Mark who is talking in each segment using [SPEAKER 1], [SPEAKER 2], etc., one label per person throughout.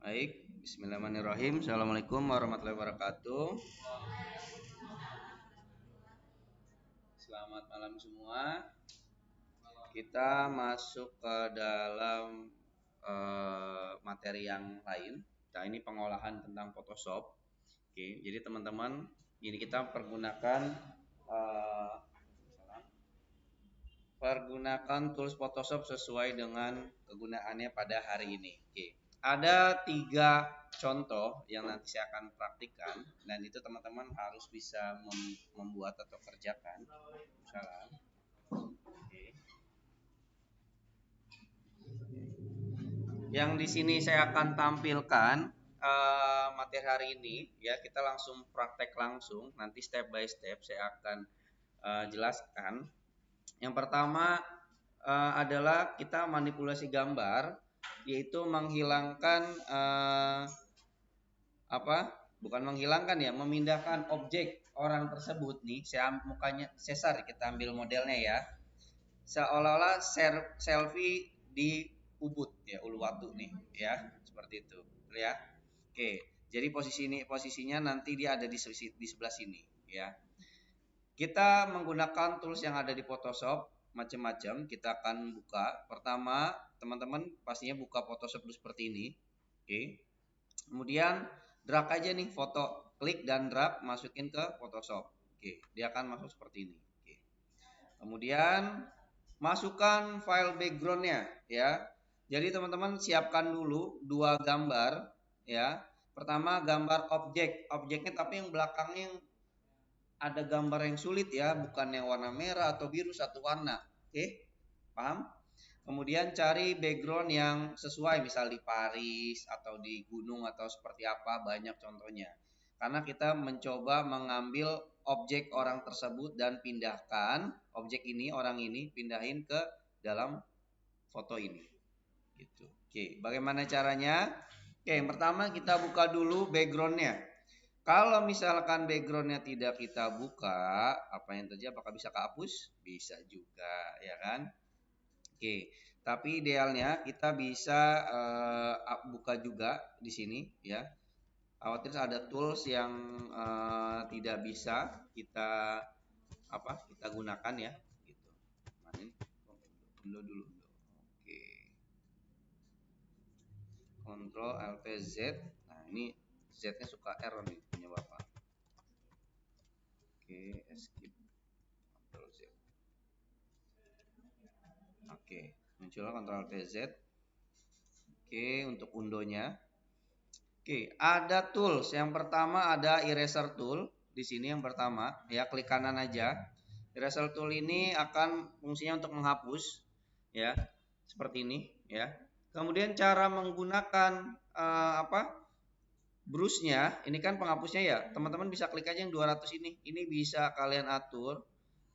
[SPEAKER 1] Baik, bismillahirrahmanirrahim. Assalamualaikum warahmatullahi wabarakatuh. Selamat malam semua. Kita masuk ke dalam materi yang lain. Nah, ini pengolahan tentang Photoshop. Oke, jadi teman-teman, ini kita pergunakan tools Photoshop sesuai dengan kegunaannya pada hari ini. Oke. Ada 3 contoh yang nanti saya akan praktikkan dan itu teman-teman harus bisa membuat atau kerjakan. Salam. Oke. Yang di sini saya akan tampilkan materi hari ini ya, kita langsung praktek langsung. Nanti step by step saya akan jelaskan. Yang pertama adalah kita manipulasi gambar, yaitu menghilangkan bukan menghilangkan ya, memindahkan objek orang tersebut nih. Saya mukanya sesar, kita ambil modelnya ya. Seolah-olah selfie di Ubud ya, Uluwatu nih ya, seperti itu ya. Oke, jadi posisinya nanti dia ada di sebelah sini ya. Kita menggunakan tools yang ada di Photoshop macam-macam. Kita akan buka. Pertama, teman-teman pastinya buka Photoshop dulu seperti ini. Oke. Kemudian drag aja nih foto, klik dan drag masukin ke Photoshop. Oke, dia akan masuk seperti ini. Oke. Kemudian masukkan file backgroundnya ya. Jadi teman-teman siapkan dulu 2 gambar ya. Pertama gambar objeknya tapi yang belakangnya yang ada gambar yang sulit ya, bukan yang warna merah atau biru, satu warna. Oke, paham? Kemudian cari background yang sesuai, misal di Paris atau di gunung atau seperti apa, banyak contohnya. Karena kita mencoba mengambil objek orang tersebut dan pindahkan objek ini, orang ini, pindahin ke dalam foto ini. Gitu. Oke, bagaimana caranya? Oke, yang pertama kita buka dulu backgroundnya. Kalau misalkan backgroundnya tidak kita buka, apa yang terjadi? Apakah bisa kehapus? Bisa juga, ya kan? Oke, tapi idealnya kita bisa buka juga di sini, ya. Khawatir ada tools yang tidak bisa kita kita gunakan ya, gitu. Dulu. Oke, Ctrl Alt Z. Nah ini Z-nya suka error nih punya bapak. Oke, escape Ctrl Z. Oke, muncullah Ctrl Alt Z. Oke, untuk undonya. Oke, ada tools. Yang pertama ada eraser tool. Di sini yang pertama, ya klik kanan aja. Eraser tool ini akan fungsinya untuk menghapus, ya, seperti ini, ya. Kemudian cara menggunakan brush-nya, ini kan penghapusnya ya. Teman-teman bisa klik aja yang 200 ini. Ini bisa kalian atur.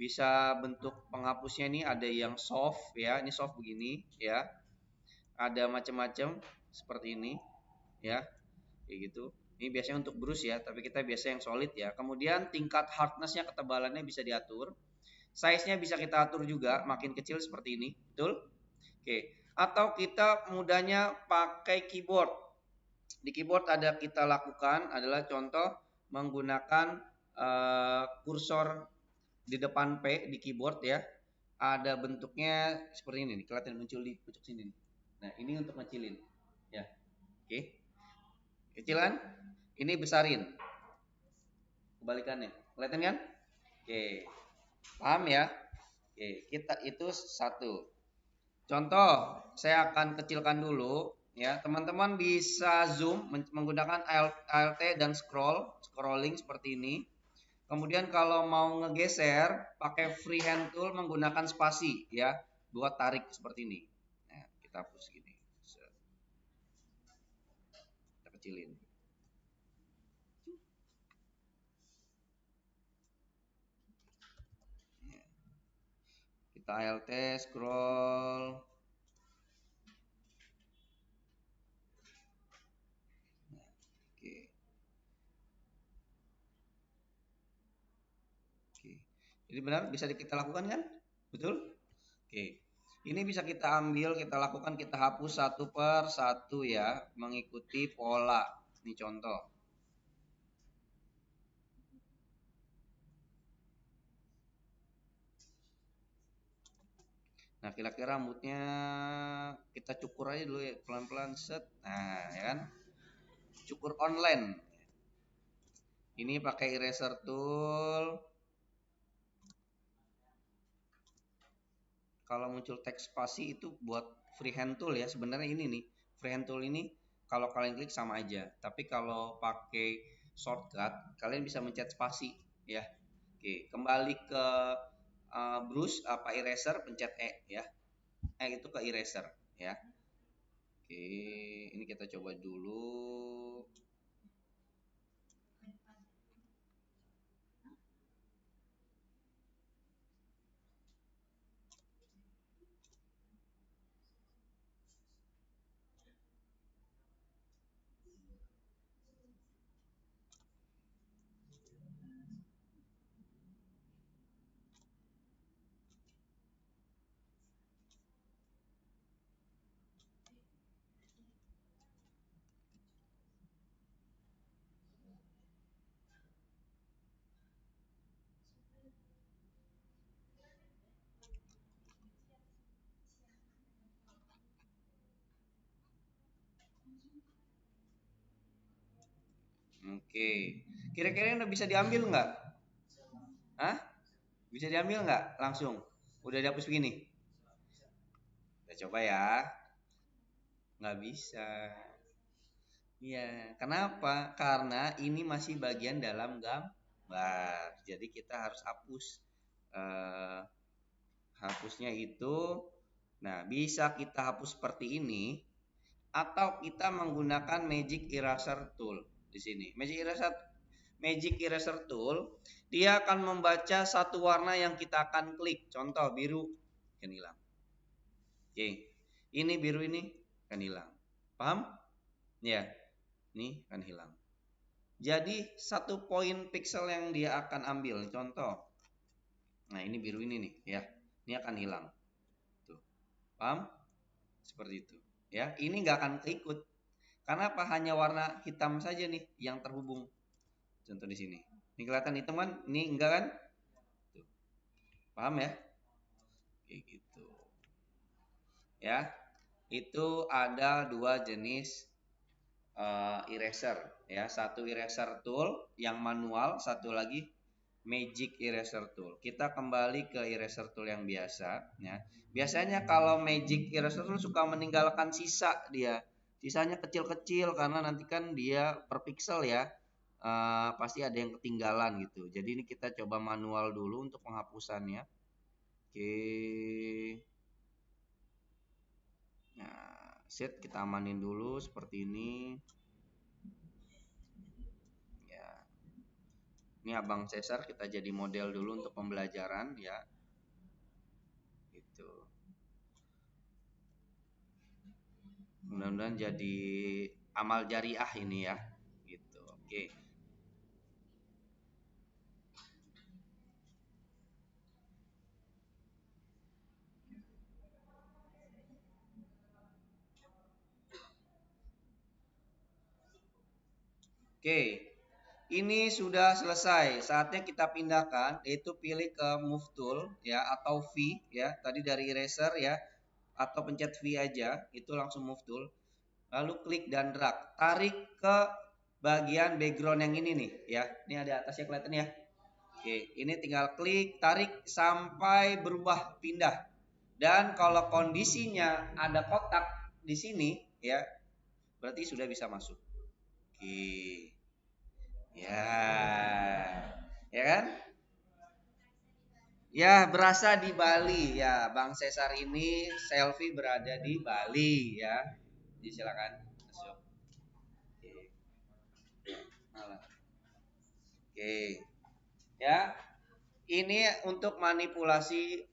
[SPEAKER 1] Bisa bentuk penghapusnya ini ada yang soft ya. Ini soft begini ya. Ada macam-macam seperti ini ya. Kayak gitu. Ini biasanya untuk brush ya, tapi kita biasa yang solid ya. Kemudian tingkat hardness-nya, ketebalannya bisa diatur. Size-nya bisa kita atur juga, makin kecil seperti ini. Betul? Oke. Atau kita mudahnya pakai keyboard. Di keyboard ada kita lakukan adalah contoh menggunakan kursor di depan P di keyboard ya. Ada bentuknya seperti ini nih, kelihatan muncul di pucuk sini nih. Nah, ini untuk ngecilin. Ya. Oke. Kecilan? Ini besarin. Kebalikannya. Kelihatan kan? Oke. Paham ya? Oke, kita itu satu. Contoh, saya akan kecilkan dulu ya. Teman-teman bisa zoom menggunakan Alt dan scrolling seperti ini. Kemudian kalau mau ngegeser pakai freehand tool menggunakan spasi ya, buat tarik seperti ini. Nah, kita hapus gini. Kita kecilin. Kita Alt scroll. Nah, oke. Oke. Jadi benar bisa kita lakukan kan? Betul? Oke. Ini bisa kita ambil, kita lakukan, kita hapus satu per satu ya, mengikuti pola. Ini contoh. Nah, kira-kira rambutnya kita cukur aja dulu ya, pelan-pelan set. Nah, ya kan? Cukur online. Ini pakai eraser tool. Kalau muncul teks spasi itu buat freehand tool ya. Sebenarnya ini nih, freehand tool ini kalau kalian klik sama aja. Tapi kalau pakai shortcut, kalian bisa mencet spasi ya. Oke, kembali ke brush apa eraser, pencet E ya. Itu ke eraser ya. Oke, ini kita coba dulu. Oke, kira-kira udah bisa diambil nggak? Hah? Bisa diambil nggak? Langsung. Udah dihapus begini. Kita coba ya. Nggak bisa. Iya, kenapa? Karena ini masih bagian dalam gambar. Jadi kita harus hapus. Eh, hapusnya itu, nah bisa kita hapus seperti ini, atau kita menggunakan Magic Eraser Tool di sini. Magic Eraser Tool, dia akan membaca satu warna yang kita akan klik. Contoh biru, kan hilang. Oke, ini biru ini kan hilang. Paham? Ya, ini kan hilang. Jadi satu poin pixel yang dia akan ambil. Contoh, nah ini biru ini nih ya, ini akan hilang. Tuh, paham? Seperti itu. Ya, ini nggak akan ikut. Karena apa? Hanya warna hitam saja nih yang terhubung. Contoh di sini. Ini kelihatan hitam kan? Ini enggak kan? Tuh. Paham ya? Kayak gitu. Ya. Itu ada dua jenis eraser ya. Satu eraser tool yang manual, satu lagi Magic Eraser Tool. Kita kembali ke eraser tool yang biasa ya. Biasanya kalau Magic Eraser Tool suka meninggalkan sisa dia. Sisanya kecil-kecil karena nanti kan dia per pixel ya. Pasti ada yang ketinggalan gitu. Jadi ini kita coba manual dulu untuk penghapusannya. Oke. Nah, set kita amanin dulu seperti ini. Ya. Ini Abang Cesar kita jadi model dulu untuk pembelajaran ya. Gitu. Mudah-mudahan jadi amal jariah ini ya. Gitu. Oke. Oke. Ini sudah selesai. Saatnya kita pindahkan, yaitu pilih ke Move Tool ya atau V ya. Tadi dari eraser ya, atau pencet V aja, itu langsung Move Tool. Lalu klik dan drag. Tarik ke bagian background yang ini nih ya. Ini ada atasnya kelihatan ya. Oke, ini tinggal klik, tarik sampai berubah pindah. Dan kalau kondisinya ada kotak di sini ya, berarti sudah bisa masuk. Oke. Ya. Ya kan? Ya, berasa di Bali ya. Bang Cesar ini selfie berada di Bali ya. Jadi silakan masuk. Oke. Oke. Ya. Ini untuk manipulasi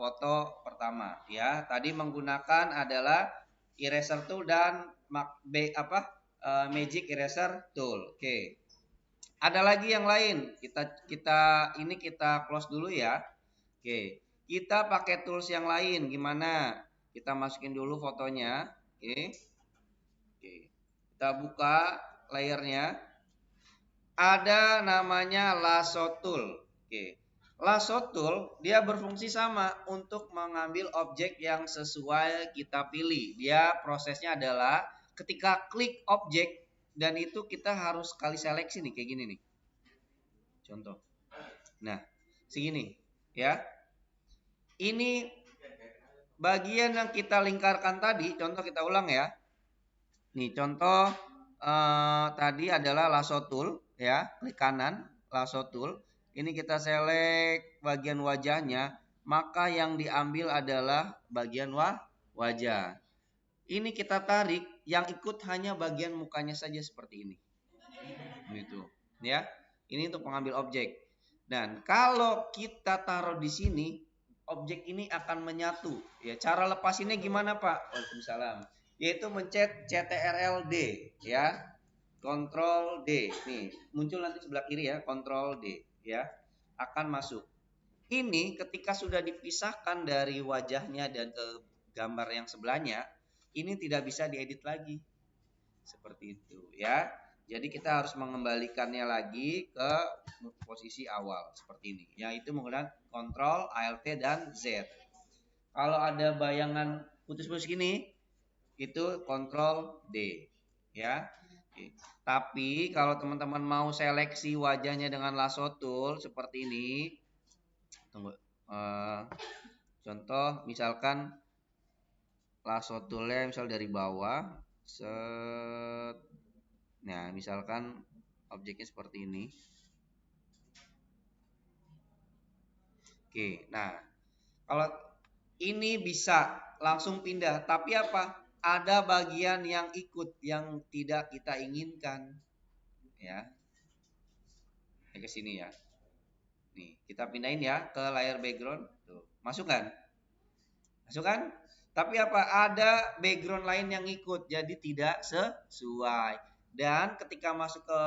[SPEAKER 1] foto pertama ya. Tadi menggunakan adalah eraser tool dan Magic Eraser Tool. Oke. Ada lagi yang lain. Kita close dulu ya. Oke. Kita pakai tools yang lain. Gimana? Kita masukin dulu fotonya. Oke. Oke. Kita buka layernya. Ada namanya lasso tool. Oke. Lasso tool dia berfungsi sama untuk mengambil objek yang sesuai kita pilih. Dia prosesnya adalah ketika klik objek dan itu kita harus kali seleksi nih kayak gini nih. Contoh. Nah, segini ya. Ini bagian yang kita lingkarkan tadi, contoh kita ulang ya. Nih, contoh tadi adalah lasso tool ya, klik kanan lasso tool. Ini kita select bagian wajahnya, maka yang diambil adalah bagian wajah. Ini kita tarik, yang ikut hanya bagian mukanya saja seperti ini. Gitu, ya. Ini untuk mengambil objek. Dan kalau kita taruh di sini, objek ini akan menyatu. Ya, cara lepasinnya gimana, Pak? Waalaikumsalam. Yaitu mencet CTRL D, ya. Ctrl D. Nih, muncul nanti sebelah kiri ya, Ctrl D, ya. Akan masuk. Ini ketika sudah dipisahkan dari wajahnya dan ke gambar yang sebelahnya, ini tidak bisa diedit lagi. Seperti itu, ya. Jadi kita harus mengembalikannya lagi ke posisi awal seperti ini. Yaitu menggunakan Ctrl, Alt dan Z. Kalau ada bayangan putus-putus gini, itu Ctrl D, ya. Oke. Tapi kalau teman-teman mau seleksi wajahnya dengan lasso tool seperti ini, tunggu. Contoh misalkan lasso toolnya misal dari bawah, set. Nah, misalkan objeknya seperti ini. Oke, nah kalau ini bisa langsung pindah, tapi apa? Ada bagian yang ikut yang tidak kita inginkan, ya. Ke sini ya. Nih, kita pindahin ya ke layar background. Tuh, masuk kan? Masuk kan? Tapi apa? Ada background lain yang ikut, jadi tidak sesuai. Dan ketika masuk ke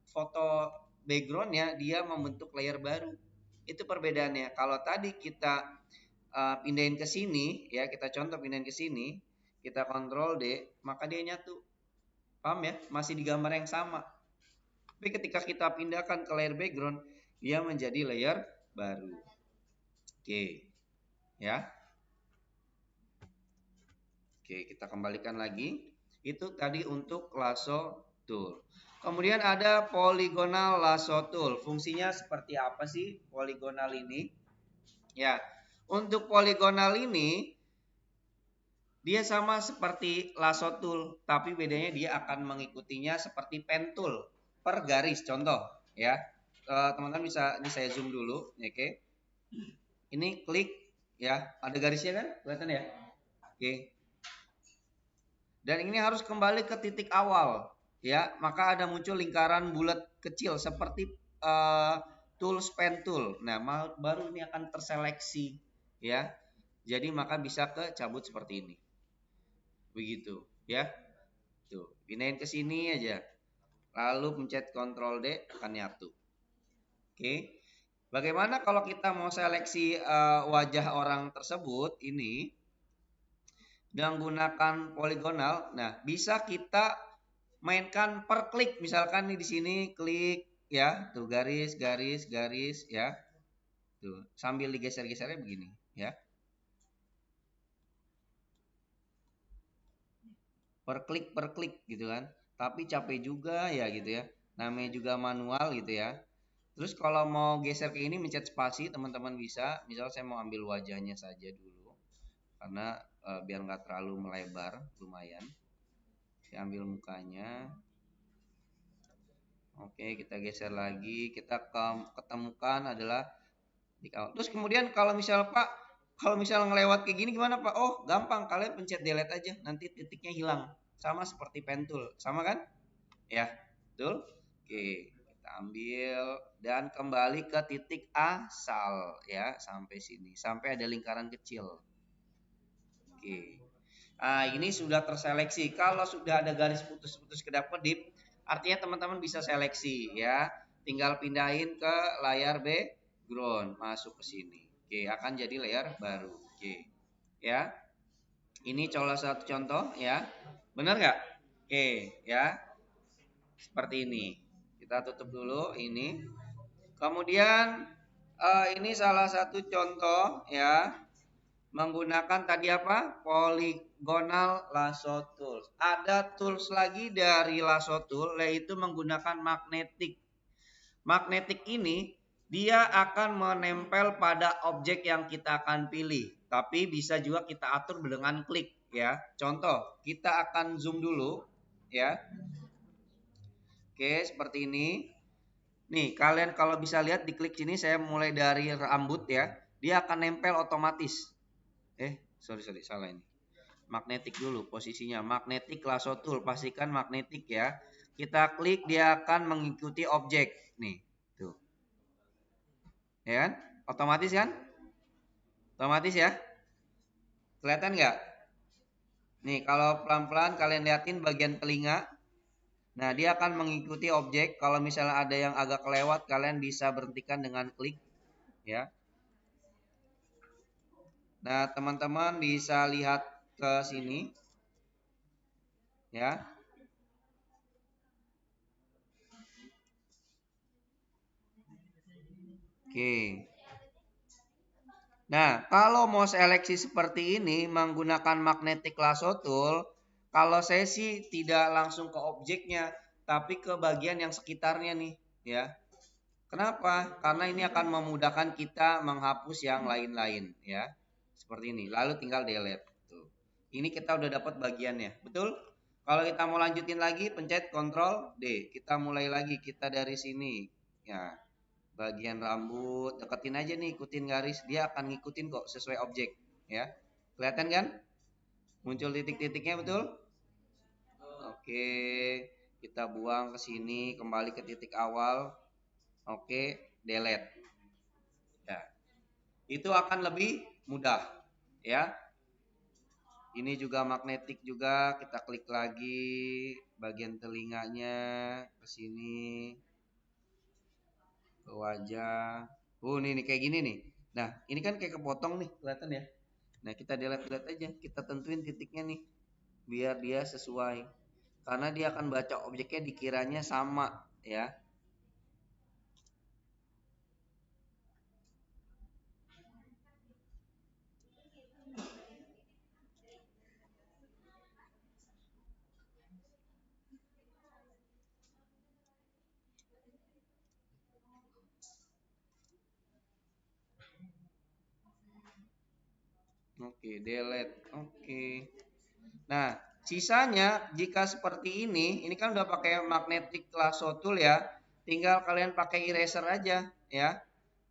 [SPEAKER 1] foto backgroundnya, dia membentuk layer baru. Itu perbedaannya. Kalau tadi kita pindahin ke sini, ya kita contoh pindahin ke sini, kita Ctrl D, maka dia nyatu. Paham ya? Masih di gambar yang sama. Tapi ketika kita pindahkan ke layer background, dia menjadi layer baru. Oke, ya. Oke, kita kembalikan lagi. Itu tadi untuk lasso tool. Kemudian ada polygonal lasso tool. Fungsinya seperti apa sih polygonal ini? Ya, untuk polygonal ini dia sama seperti lasso tool, tapi bedanya dia akan mengikutinya seperti pen tool per garis. Contoh, ya. Teman-teman bisa ini saya zoom dulu, oke. Ini klik ya, ada garisnya kan? Kelihatan ya? Oke. Dan ini harus kembali ke titik awal, ya. Maka ada muncul lingkaran bulat kecil seperti tools pen tool. Nah, baru ini akan terseleksi, ya. Jadi maka bisa ke cabut seperti ini. Begitu, ya. Tuh, pindahin ke sini aja. Lalu pencet Ctrl D akan nyatu. Oke. Bagaimana kalau kita mau seleksi wajah orang tersebut ini? Dengan menggunakan poligonal, nah bisa kita mainkan per klik, misalkan nih di sini klik ya, tuh garis ya, tuh sambil digeser-gesernya begini ya, per klik gitu kan, tapi capek juga ya gitu ya, namanya juga manual gitu ya. Terus kalau mau geser ke ini mencet spasi, teman-teman bisa, misal saya mau ambil wajahnya saja dulu, karena biar nggak terlalu melebar, lumayan. Saya ambil mukanya. Oke, kita geser lagi. Kita ketemukan adalah di awal. Terus kemudian kalau misal Pak, kalau misal ngelewat kayak gini gimana Pak? Oh, gampang. Kalian pencet delete aja. Nanti titiknya hilang. Sama seperti pen tool. Sama kan? Ya, betul. Oke, kita ambil dan kembali ke titik asal ya, sampai sini. Sampai ada lingkaran kecil. Oke. Nah, ini sudah terseleksi. Kalau sudah ada garis putus-putus kedap-kedip, artinya teman-teman bisa seleksi ya. Tinggal pindahin ke layar background, masuk ke sini. Oke, akan jadi layer baru. Oke. Ya. Ini salah satu contoh ya. Benar nggak? Oke, ya. Seperti ini. Kita tutup dulu ini. Kemudian ini salah satu contoh ya, menggunakan tadi apa? Polygonal lasso tools. Ada tools lagi dari lasso tool, yaitu menggunakan magnetic. Magnetic ini dia akan menempel pada objek yang kita akan pilih. Tapi bisa juga kita atur dengan klik ya. Contoh, kita akan zoom dulu ya. Oke, seperti ini. Nih, kalian kalau bisa lihat di klik sini, saya mulai dari rambut ya. Dia akan nempel otomatis. Sorry, salah ini. Magnetik dulu posisinya. Magnetic lasso tool, pastikan magnetik ya. Kita klik, dia akan mengikuti objek. Nih, tuh. Ya kan? Otomatis kan? Otomatis ya. Kelihatan nggak? Nih, kalau pelan-pelan kalian liatin bagian telinga. Nah, dia akan mengikuti objek. Kalau misalnya ada yang agak kelewat, kalian bisa berhentikan dengan klik ya. Nah, teman-teman bisa lihat ke sini ya. Oke. Nah, kalau mau seleksi seperti ini menggunakan magnetic lasso tool, kalau saya sih tidak langsung ke objeknya, tapi ke bagian yang sekitarnya nih, ya. Kenapa? Karena ini akan memudahkan kita menghapus yang lain-lain, ya. Seperti ini. Lalu tinggal delete. Tuh. Ini kita udah dapat bagiannya, betul? Kalau kita mau lanjutin lagi, pencet Ctrl D. Kita mulai lagi, kita dari sini. Ya, bagian rambut, deketin aja nih, ikutin garis, dia akan ngikutin kok sesuai objek ya. Kelihatan kan? Muncul titik-titiknya, betul? Oke, kita buang ke sini, kembali ke titik awal. Oke, delete. Ya. Itu akan lebih mudah ya. Ini juga magnetik juga, kita klik lagi bagian telinganya ke sini, ke wajah. Nih kayak gini nih. Nah, ini kan kayak kepotong nih, kelihatan ya. Nah, kita delete aja. Kita tentuin titiknya nih. Biar dia sesuai. Karena dia akan baca objeknya dikiranya sama ya. Oke, delete. Oke. Nah, sisanya jika seperti ini kan udah pakai magnetic lasso tool ya. Tinggal kalian pakai eraser aja ya.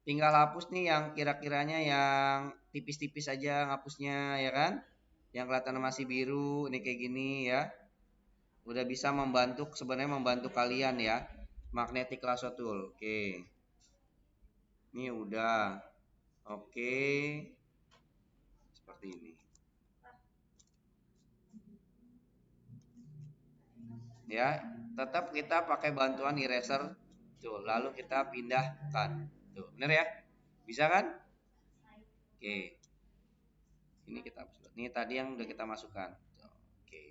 [SPEAKER 1] Tinggal hapus nih yang kira-kiranya yang tipis-tipis aja ngapusnya ya kan. Yang kelihatan masih biru, ini kayak gini ya. Udah bisa sebenarnya membantu kalian ya. Magnetic lasso tool. Oke. Ini udah. Oke. Seperti ini. Ya, tetap kita pakai bantuan eraser. Tuh, lalu kita pindahkan. Tuh, bener ya? Bisa kan? Oke. Ini kita ini tadi yang udah kita masukkan. Tuh, oke.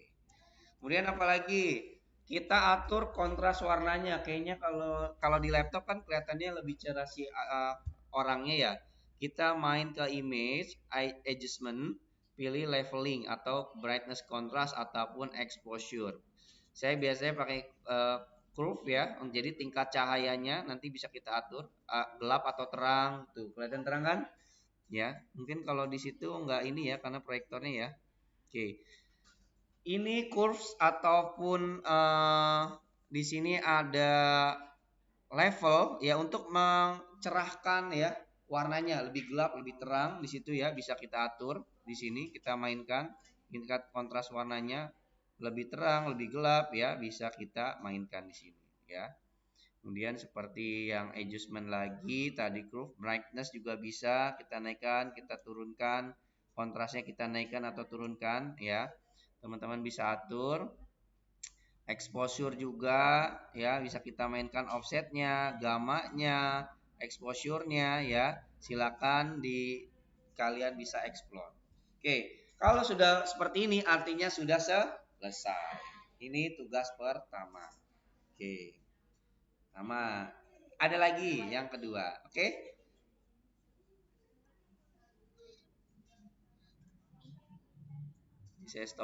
[SPEAKER 1] Kemudian apalagi? Kita atur kontras warnanya. Kayaknya kalau kalau di laptop kan kelihatannya lebih cerah si orangnya ya. Kita main ke image, adjustment, pilih leveling atau brightness contrast ataupun exposure. Saya biasanya pakai curve ya, jadi tingkat cahayanya nanti bisa kita atur gelap atau terang. Tuh, kelihatan terang kan? Ya, mungkin kalau di situ nggak ini ya karena proyektornya ya. Oke. Ini curves ataupun di sini ada level ya untuk mencerahkan ya warnanya lebih gelap, lebih terang di situ ya bisa kita atur. Di sini kita mainkan tingkat kontras warnanya lebih terang, lebih gelap ya bisa kita mainkan di sini ya. Kemudian seperti yang adjustment lagi tadi curve brightness juga bisa kita naikkan, kita turunkan, kontrasnya kita naikkan atau turunkan ya. Teman-teman bisa atur. Exposure juga ya bisa kita mainkan offsetnya, gamanya, exposure-nya ya. Silakan kalian bisa explore. Oke, kalau sudah seperti ini artinya sudah selesai. Ini tugas pertama. Oke. Sama. Ada lagi yang kedua. Oke? Saya stop.